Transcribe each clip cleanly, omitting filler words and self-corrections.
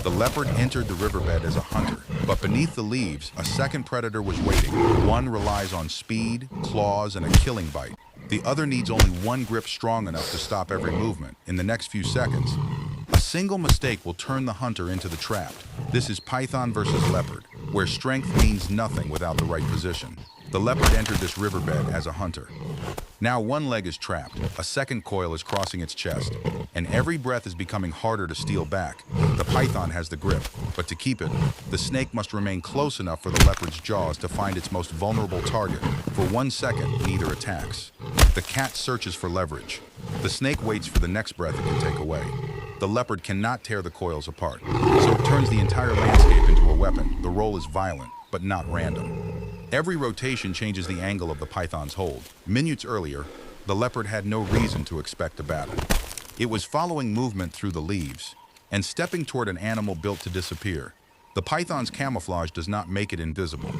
The leopard entered the riverbed as a hunter, but beneath the leaves, a second predator was waiting. One relies on speed, claws, and a killing bite. The other needs only one grip strong enough to stop every movement. In the next few seconds, a single mistake will turn the hunter into the trapped. This is python versus leopard, where strength means nothing without the right position. The leopard entered this riverbed as a hunter. Now one leg is trapped, a second coil is crossing its chest, and every breath is becoming harder to steal back. The python has the grip, but to keep it, the snake must remain close enough for the leopard's jaws to find its most vulnerable target. For 1 second, neither attacks. The cat searches for leverage. The snake waits for the next breath it can take away. The leopard cannot tear the coils apart, so it turns the entire landscape into a weapon. The roll is violent, but not random. Every rotation changes the angle of the python's hold. Minutes earlier, the leopard had no reason to expect a battle. It was following movement through the leaves and stepping toward an animal built to disappear. The python's camouflage does not make it invisible.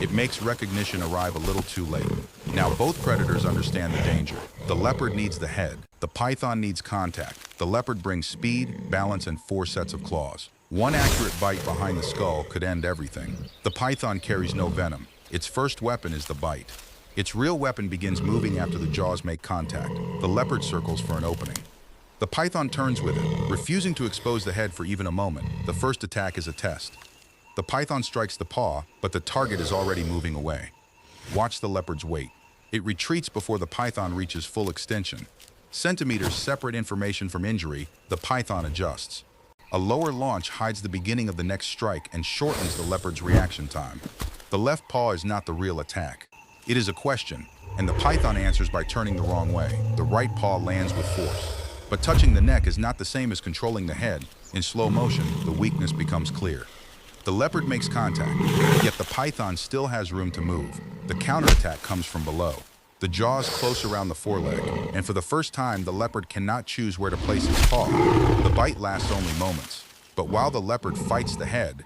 It makes recognition arrive a little too late. Now both predators understand the danger. The leopard needs the head. The python needs contact. The leopard brings speed, balance, and 4 sets of claws. One accurate bite behind the skull could end everything. The python carries no venom. Its first weapon is the bite. Its real weapon begins moving after the jaws make contact. The leopard circles for an opening. The python turns with it, refusing to expose the head for even a moment. The first attack is a test. The python strikes the paw, but the target is already moving away. Watch the leopard's weight. It retreats before the python reaches full extension. Centimeters separate information from injury, the python adjusts. A lower launch hides the beginning of the next strike and shortens the leopard's reaction time. The left paw is not the real attack. It is a question, and the python answers by turning the wrong way. The right paw lands with force. But touching the neck is not the same as controlling the head. In slow motion, the weakness becomes clear. The leopard makes contact, yet the python still has room to move. The counterattack comes from below. The jaws close around the foreleg, and for the first time, the leopard cannot choose where to place its paw. The bite lasts only moments, but while the leopard fights the head,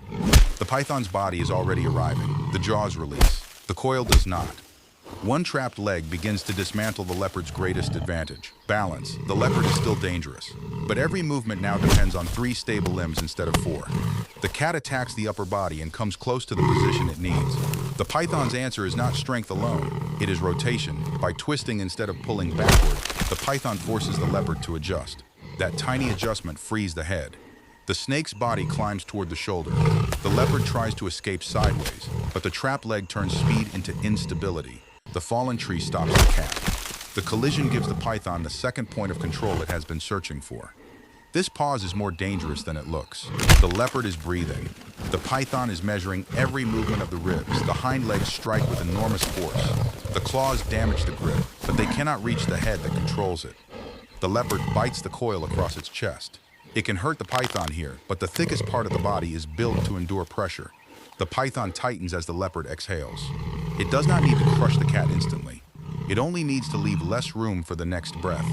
the python's body is already arriving. The jaws release. The coil does not. One trapped leg begins to dismantle the leopard's greatest advantage: balance. The leopard is still dangerous, but every movement now depends on 3 stable limbs instead of 4. The cat attacks the upper body and comes close to the position it needs. The python's answer is not strength alone, it is rotation. By twisting instead of pulling backward, the python forces the leopard to adjust. That tiny adjustment frees the head. The snake's body climbs toward the shoulder. The leopard tries to escape sideways, but the trapped leg turns speed into instability. The fallen tree stops the cat. The collision gives the python the second point of control it has been searching for. This pause is more dangerous than it looks. The leopard is breathing. The python is measuring every movement of the ribs. The hind legs strike with enormous force. The claws damage the grip, but they cannot reach the head that controls it. The leopard bites the coil across its chest. It can hurt the python here, but the thickest part of the body is built to endure pressure. The python tightens as the leopard exhales. It does not need to crush the cat instantly. It only needs to leave less room for the next breath.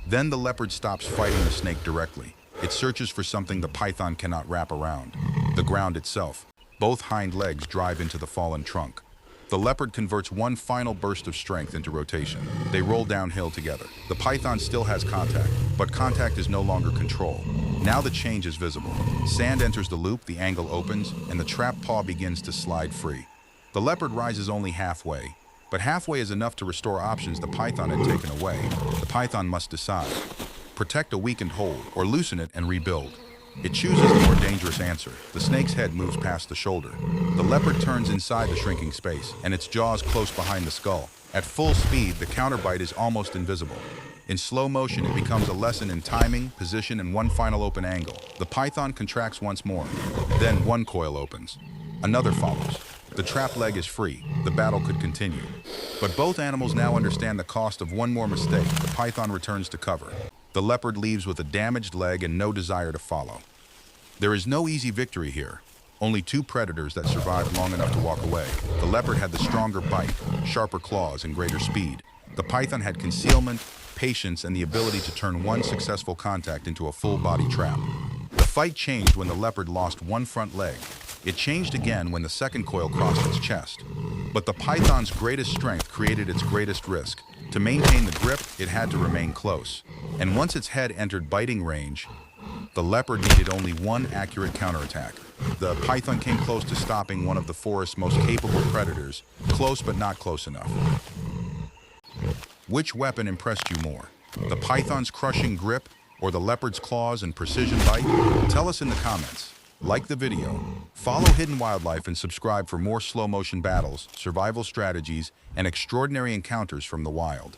Then the leopard stops fighting the snake directly. It searches for something the python cannot wrap around: the ground itself. Both hind legs drive into the fallen trunk. The leopard converts one final burst of strength into rotation. They roll downhill together. The python still has contact, but contact is no longer control. Now the change is visible. Sand enters the loop, the angle opens, and the trapped paw begins to slide free. The leopard rises only halfway, but halfway is enough to restore options the python had taken away. The python must decide: protect a weakened hold or loosen it and rebuild. It chooses the more dangerous answer. The snake's head moves past the shoulder. The leopard turns inside the shrinking space, and its jaws close behind the skull. At full speed, the counterbite is almost invisible. In slow motion, it becomes a lesson in timing, position, and one final open angle. The python contracts once more. Then one coil opens. Another follows. The trapped leg is free. The battle could continue. But both animals now understand the cost of one more mistake. The python returns to cover. The leopard leaves with a damaged leg and no desire to follow. There is no easy victory here. Only 2 predators that survived long enough to walk away. The leopard had the stronger bite, sharper claws, and greater speed. The python had concealment, patience, and the ability to turn one successful contact into a full-body trap. The fight changed when the leopard lost one front leg. It changed again when the second coil crossed its chest. But the python's greatest strength created its greatest risk. To maintain the grip, it had to remain close. And once its head entered biting range, The leopard needed only one accurate counterattack. The python came close to stopping one of the forest's most capable predators, close but not close enough. Which weapon impressed you more? The python's crushing grip or the leopard's claws and precision bite? Tell us in the comments. Like the video, follow Hidden Wildlife and subscribe for more slow-motion battles, survival strategies, and extraordinary encounters from the wild.